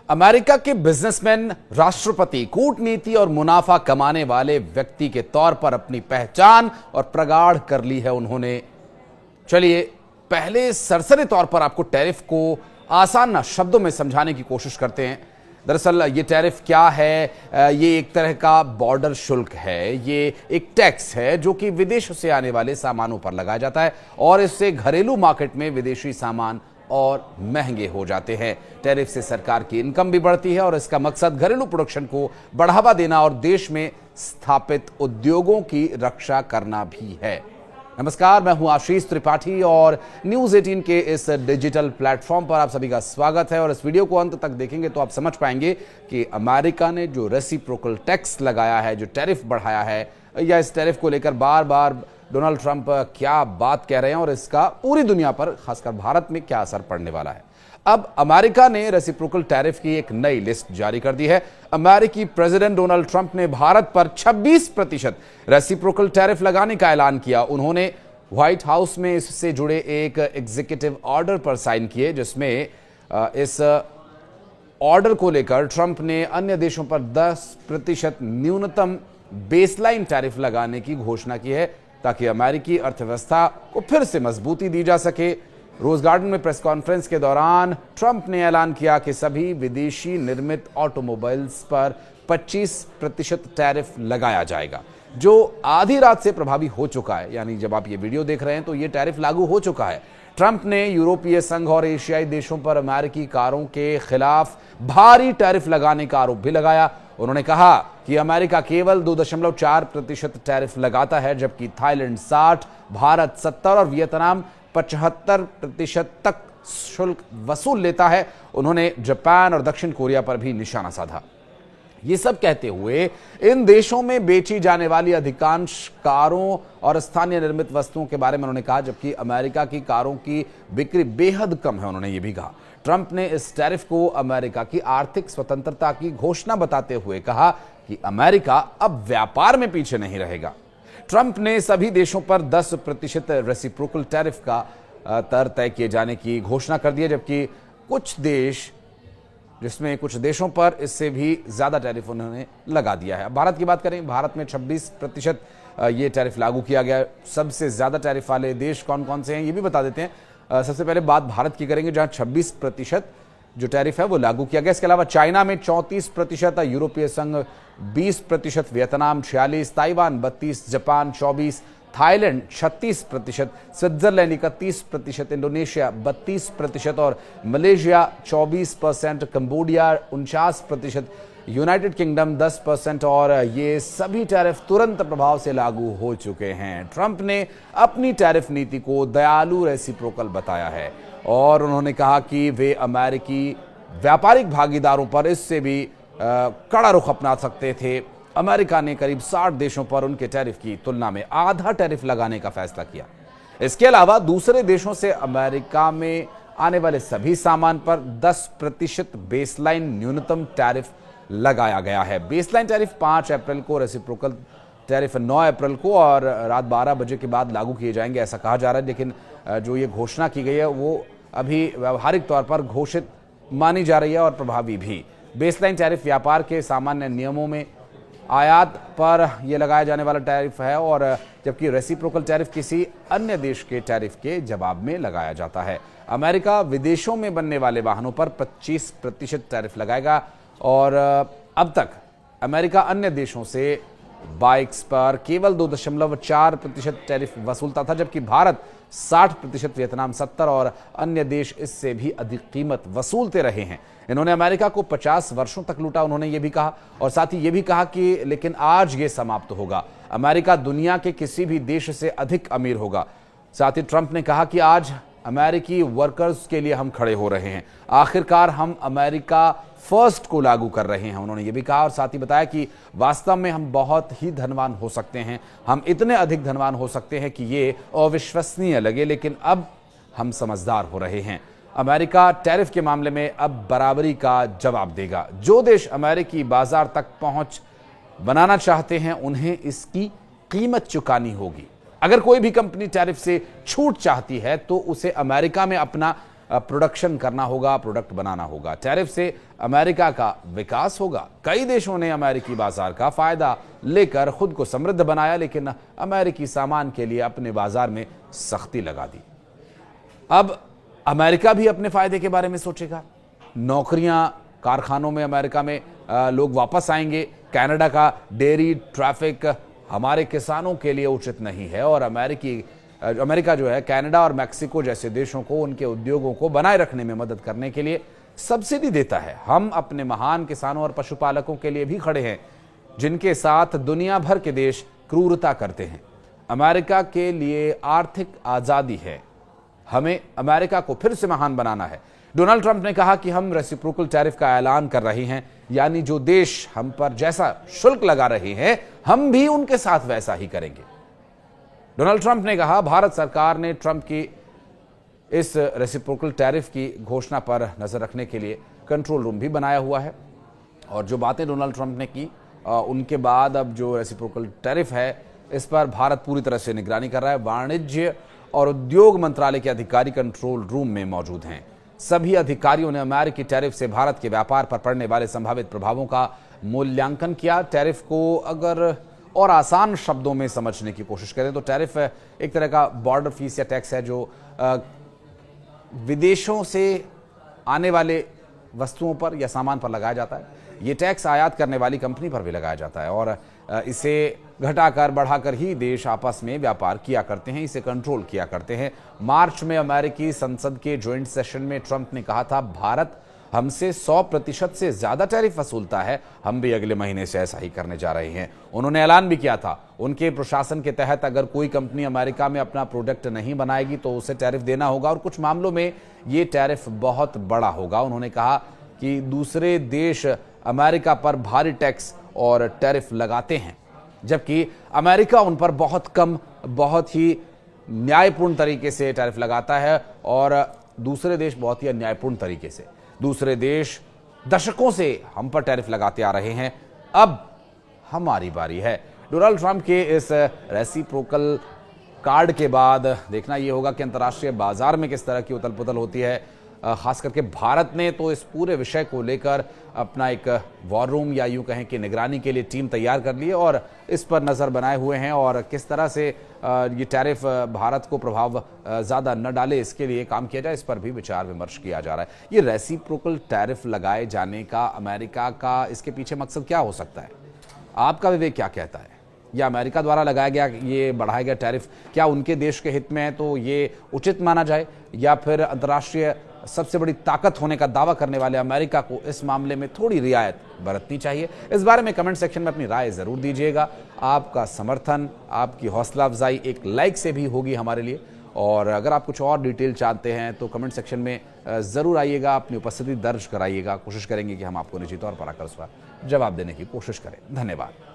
America के businessman राष्ट्रपति कूटनीति और मुनाफा कमाने वाले व्यक्ति के तौर पर अपनी पहचान और प्रगाढ़ कर ली है उन्होंने। चलिए पहले सरसरी तौर पर आपको टैरिफ को आसान शब्दों में समझाने की कोशिश करते हैं। दरअसल ये टैरिफ क्या है? ये एक तरह का बॉर्डर शुल्क है, ये एक टैक्स है जो कि विदेशों से आने वाले सामानों पर लगाया जाता है और इससे घरेलू मार्केट में विदेशी सामान और महंगे हो जाते हैं। टैरिफ से सरकार की इनकम भी बढ़ती है और इसका मकसद घरेलू प्रोडक्शन को बढ़ावा देना और देश में स्थापित उद्योगों की रक्षा करना भी है। नमस्कार, मैं हूं आशीष त्रिपाठी और न्यूज 18 के इस डिजिटल प्लेटफॉर्म पर आप सभी का स्वागत है। और इस वीडियो को अंत तक देखेंगे तो आप समझ पाएंगे कि अमेरिका ने जो रेसिप्रोकल टैक्स लगाया है, जो टैरिफ बढ़ाया है, या इस टैरिफ को लेकर बार बार डोनाल्ड ट्रंप क्या बात कह रहे हैं और इसका पूरी दुनिया पर, खासकर भारत में, क्या असर पड़ने वाला है। अब अमेरिका ने रेसिप्रोकल टैरिफ की एक नई लिस्ट जारी कर दी है। अमेरिकी प्रेसिडेंट डोनाल्ड ट्रंप ने भारत पर 26% रेसिप्रोकल टैरिफ लगाने का ऐलान किया। उन्होंने व्हाइट हाउस में इससे जुड़े एक एग्जीक्यूटिव ऑर्डर पर साइन किए, जिसमें इस ऑर्डर को लेकर ट्रंप ने अन्य देशों पर 10% न्यूनतम बेसलाइन टैरिफ लगाने की घोषणा की है, ताकि अमेरिकी अर्थव्यवस्था को फिर से मजबूती दी जा सके। रोज गार्डन में प्रेस कॉन्फ्रेंस के दौरान ट्रंप ने ऐलान किया कि सभी विदेशी निर्मित ऑटोमोबाइल्स पर 25% टैरिफ लगाया जाएगा, जो आधी रात से प्रभावी हो चुका है। यानी जब आप ये वीडियो देख रहे हैं तो ये टैरिफ लागू हो चुका है। ट्रंप ने यूरोपीय संघ और एशियाई देशों पर अमेरिकी कारों के खिलाफ भारी टैरिफ लगाने का आरोप भी लगाया। उन्होंने कहा कि अमेरिका केवल 2.4% टैरिफ लगाता है, जबकि थाईलैंड 60%, भारत 70% और वियतनाम 75% तक शुल्क वसूल लेता है। उन्होंने जापान और दक्षिण कोरिया पर भी निशाना साधा। ये सब कहते हुए इन देशों में बेची जाने वाली अधिकांश कारों और स्थानीय निर्मित वस्तुओं के बारे में उन्होंने कहा, जबकि अमेरिका की कारों की बिक्री बेहद कम है। उन्होंने ये भी कहा। ट्रंप ने इस टैरिफ को अमेरिका की आर्थिक स्वतंत्रता की घोषणा बताते हुए कहा कि अमेरिका अब व्यापार में पीछे नहीं रहेगा। ट्रंप ने सभी देशों पर 10% रेसिप्रोकल टैरिफ का दर तय किए जाने की घोषणा कर दी है, जबकि कुछ देशों पर इससे भी ज्यादा टैरिफ उन्होंने लगा दिया है। भारत की बात करें, भारत में 26% ये टैरिफ लागू किया गया। सबसे ज्यादा टैरिफ वाले देश कौन कौन से हैं ये भी बता देते हैं। सबसे पहले बात भारत की करेंगे, जहां 26% जो टैरिफ है वो लागू किया गया। इसके अलावा चाइना में 34%, यूरोपीय संघ 20%, Vietnam 46%, Taiwan 32%, Japan 24%, Thailand 36%, Switzerland 31%, Indonesia 32% और मलेशिया 24%, कंबोडिया 49%, यूनाइटेड किंगडम 10% और ये सभी टैरिफ तुरंत प्रभाव से लागू हो चुके हैं। ट्रंप ने अपनी टैरिफ नीति को दयालु रेसिप्रोकल बताया है और उन्होंने कहा कि वे अमेरिकी व्यापारिक भागीदारों पर इससे भी कड़ा रुख अपना सकते थे। अमेरिका ने करीब 60 देशों पर उनके टैरिफ की तुलना में आधा टैरिफ लगाने का फैसला किया। इसके अलावा दूसरे देशों से अमेरिका में आने वाले सभी सामान पर 10% बेसलाइन न्यूनतम टैरिफ लगाया गया है। बेसलाइन टैरिफ 5 अप्रैल को, रेसिप्रोकल टैरिफ 9 अप्रैल को और रात 12 बजे के बाद लागू किए जाएंगे, ऐसा कहा जा रहा है। लेकिन जो ये घोषणा की गई है वो अभी व्यावहारिक तौर पर घोषित मानी जा रही है और प्रभावी भी। बेसलाइन टैरिफ व्यापार के सामान्य नियमों में आयात पर यह लगाया जाने वाला टैरिफ है, और जबकि रेसिप्रोकल टैरिफ किसी अन्य देश के टैरिफ के जवाब में लगाया जाता है। अमेरिका विदेशों में बनने वाले वाहनों पर 25% टैरिफ लगाएगा और अब तक अमेरिका अन्य देशों से बाइक्स पर केवल 2.4% टैरिफ वसूलता था, जबकि भारत 60%, वियतनाम 70% और अन्य देश इससे भी अधिक कीमत वसूलते रहे हैं। इन्होंने अमेरिका को 50 वर्षों तक लूटा, उन्होंने ये भी कहा। और साथ ही ये भी कहा कि लेकिन आज ये समाप्त होगा, अमेरिका दुनिया के किसी भी देश से अधिक अमीर होगा। साथ ही ट्रंप ने कहा कि आज अमेरिकी वर्कर्स के लिए हम खड़े हो रहे हैं, आखिरकार हम अमेरिका फर्स्ट को लागू कर रहे हैं, उन्होंने ये भी कहा। और साथ ही बताया कि वास्तव में हम बहुत ही धनवान हो सकते हैं, हम इतने अधिक धनवान हो सकते हैं कि ये अविश्वसनीय लगे, लेकिन अब हम समझदार हो रहे हैं। अमेरिका टैरिफ के मामले में अब बराबरी का जवाब देगा। जो देश अमेरिकी बाजार तक पहुंच बनाना चाहते हैं उन्हें इसकी कीमत चुकानी होगी। अगर कोई भी कंपनी टैरिफ से छूट चाहती है तो उसे अमेरिका में अपना प्रोडक्शन करना होगा, प्रोडक्ट बनाना होगा। टैरिफ से अमेरिका का विकास होगा। कई देशों ने अमेरिकी बाजार का फायदा लेकर खुद को समृद्ध बनाया, लेकिन अमेरिकी सामान के लिए अपने बाजार में सख्ती लगा दी। अब अमेरिका भी अपने फायदे के बारे में सोचेगा। नौकरियां कारखानों में अमेरिका में लोग वापस आएंगे। कनाडा का डेयरी ट्रैफिक हमारे किसानों के लिए उचित नहीं है और अमेरिका जो है कनाडा और मैक्सिको जैसे देशों को उनके उद्योगों को बनाए रखने में मदद करने के लिए सब्सिडी देता है। हम अपने महान किसानों और पशुपालकों के लिए भी खड़े हैं, जिनके साथ दुनिया भर के देश क्रूरता करते हैं। अमेरिका के लिए आर्थिक आजादी है। हमें अमेरिका को फिर से महान बनाना है। डोनाल्ड ट्रंप ने कहा कि हम रेसिप्रोकल टैरिफ का ऐलान कर रहे हैं, यानी जो देश हम पर जैसा शुल्क लगा रहे हैं हम भी उनके साथ वैसा ही करेंगे। डोनाल्ड ट्रंप ने कहा, भारत सरकार ने ट्रंप की इस रेसिप्रोकल टैरिफ की घोषणा पर नजर रखने के लिए कंट्रोल रूम भी बनाया हुआ है और जो बातें डोनाल्ड ट्रंप ने की उनके बाद अब जो रेसिप्रोकल टैरिफ है इस पर भारत पूरी तरह से निगरानी कर रहा है। वाणिज्य और उद्योग मंत्रालय के अधिकारी कंट्रोल रूम में मौजूद हैं। सभी अधिकारियों ने अमेरिकी टैरिफ से भारत के व्यापार पर पड़ने वाले संभावित प्रभावों का मूल्यांकन किया। टैरिफ को अगर और आसान शब्दों में समझने की कोशिश करें तो टैरिफ एक तरह का बॉर्डर फीस या टैक्स है जो विदेशों से आने वाले वस्तुओं पर या सामान पर लगाया जाता है। ये टैक्स आयात करने वाली कंपनी पर भी लगाया जाता है और इसे घटाकर बढ़ाकर ही देश आपस में व्यापार किया करते हैं, इसे कंट्रोल किया करते हैं। मार्च में अमेरिकी संसद के ज्वाइंट सेशन में ट्रंप ने कहा था, भारत हमसे 100% से ज्यादा टैरिफ वसूलता है, हम भी अगले महीने से ऐसा ही करने जा रहे हैं। उन्होंने ऐलान भी किया था, उनके प्रशासन के तहत अगर कोई कंपनी अमेरिका में अपना प्रोडक्ट नहीं बनाएगी तो उसे टैरिफ देना होगा और कुछ मामलों में ये टैरिफ बहुत बड़ा होगा। उन्होंने कहा कि दूसरे देश अमेरिका पर भारी टैक्स और टैरिफ लगाते हैं, जबकि अमेरिका उन पर बहुत कम, बहुत ही न्यायपूर्ण तरीके से टैरिफ लगाता है और दूसरे देश बहुत ही अन्यायपूर्ण तरीके से। दूसरे देश दशकों से हम पर टैरिफ लगाते आ रहे हैं, अब हमारी बारी है। डोनाल्ड ट्रंप के इस रेसिप्रोकल कार्ड के बाद देखना यह होगा कि अंतर्राष्ट्रीय बाजार में किस तरह की उथल पुथल होती है। खास करके भारत ने तो इस पूरे विषय को लेकर अपना एक वॉर रूम या यूं कहें कि निगरानी के लिए टीम तैयार कर ली है और इस पर नजर बनाए हुए हैं और किस तरह से ये टैरिफ भारत को प्रभाव ज्यादा न डाले इसके लिए काम किया जाए, इस पर भी विचार विमर्श किया जा रहा है। ये रेसिप्रोकल टैरिफ लगाए जाने का अमेरिका का इसके पीछे मकसद क्या हो सकता है? आपका विवेक क्या कहता है? या अमेरिका द्वारा लगाया गया ये बढ़ाया गया टैरिफ क्या उनके देश के हित में है तो ये उचित माना जाए, या फिर अंतर्राष्ट्रीय सबसे बड़ी ताकत होने का दावा करने वाले अमेरिका को इस मामले में थोड़ी रियायत बरतनी चाहिए? इस बारे में कमेंट सेक्शन में अपनी राय जरूर दीजिएगा। आपका समर्थन, आपकी हौसला अफजाई एक लाइक से भी होगी हमारे लिए, और अगर आप कुछ और डिटेल चाहते हैं तो कमेंट सेक्शन में जरूर आइएगा, अपनी उपस्थिति दर्ज कराइएगा। कोशिश करेंगे कि हम आपको निश्चित तौर पर आकर उसका जवाब देने की कोशिश करें। धन्यवाद।